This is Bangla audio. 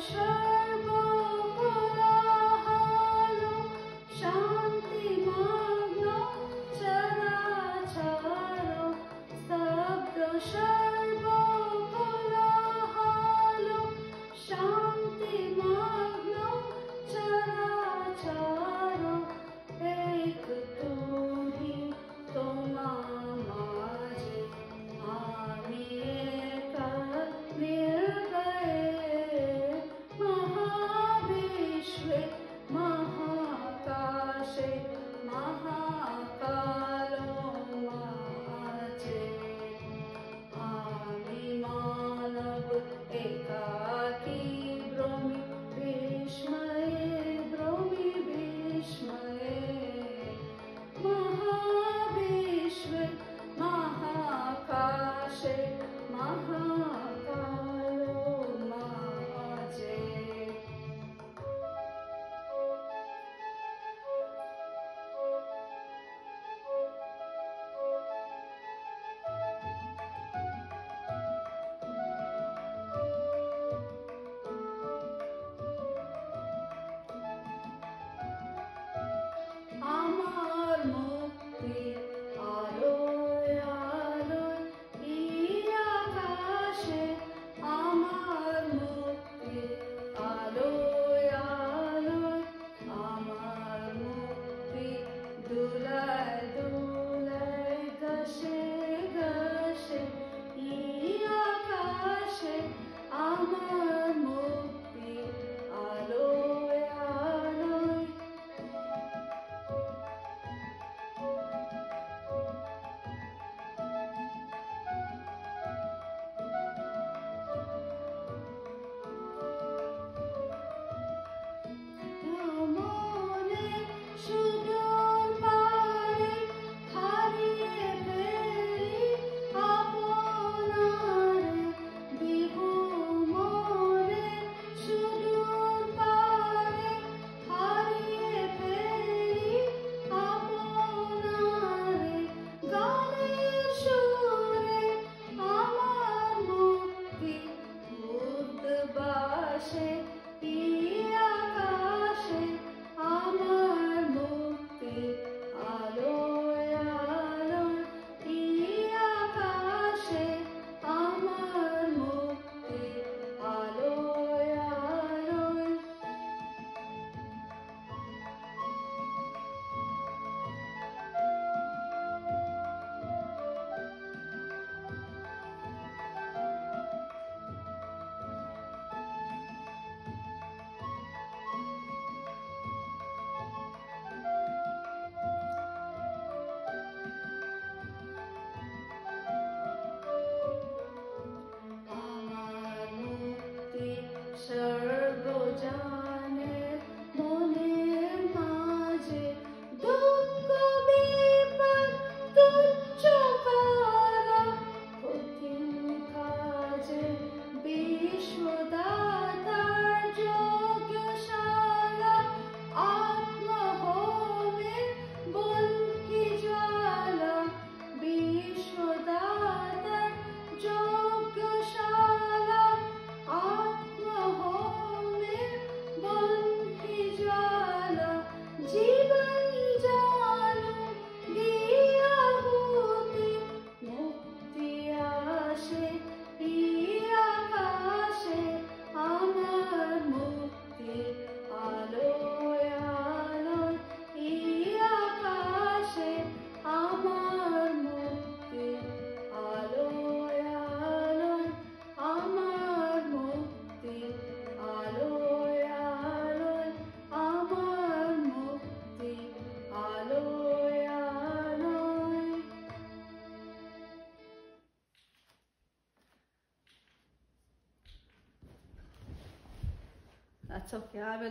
সর্বকোলাহল শান্তিমগ্ন চরাচর স্তব্ধ সর্বকোলাহল শান্তিমগ্ন চরাচর এক তুমি তোমার মাঝে আমি একা নির্ভয়ে মহাবিশ্বে মহাকাশে মহাকালো মাঝে আমি মানব একাকী ভ্রমি বিস্ময়ে মহাবিশ্বে মহাকাশে মহাকালো মাঝে আমার মুক্তি আলোয় আলোয় এই আকাশে আমার মুক্তি আলোয় আলোয় আমার মুক্তি দুলায় দুলায় ঘষে ঘষে এই আকাশে আমার মুক্তি আলোয় আলোয় মনে সুদূর পারে হারিয়ে ফেলি আপনারে বিহু মনে সুদূর পারে হারিয়ে ফেলি আপনারে গানের সুরে আমার মুক্তি উদ্বাসে আকাশে আমার মুক্তি আলোয় আলোয় আকাশে আমার মুক্তি আলোয় আলোয় আমার মুক্তি সর্বজনের মনের মাঝে দুঃখ বিপদ তুচ্ছ করা কঠিন কাজে বিশ্বদাতার যজ্ঞশালা আত্মহোমের বন্দি জ্বালা বিশ্বদাতার যজ্ঞশালা আত্মহোমের বন্দি জ্বালা জীবন জানু দিয়াহুতি মুক্তি আসে আকাশে আমার মুক্তি আলোয় আলোয় আকাশে আমার মুক্তি আলোয় আলোয় আমার মুক্তি আলোয় আলোয় আমার মুক্তি আলোয় আলোয় That's okay, I will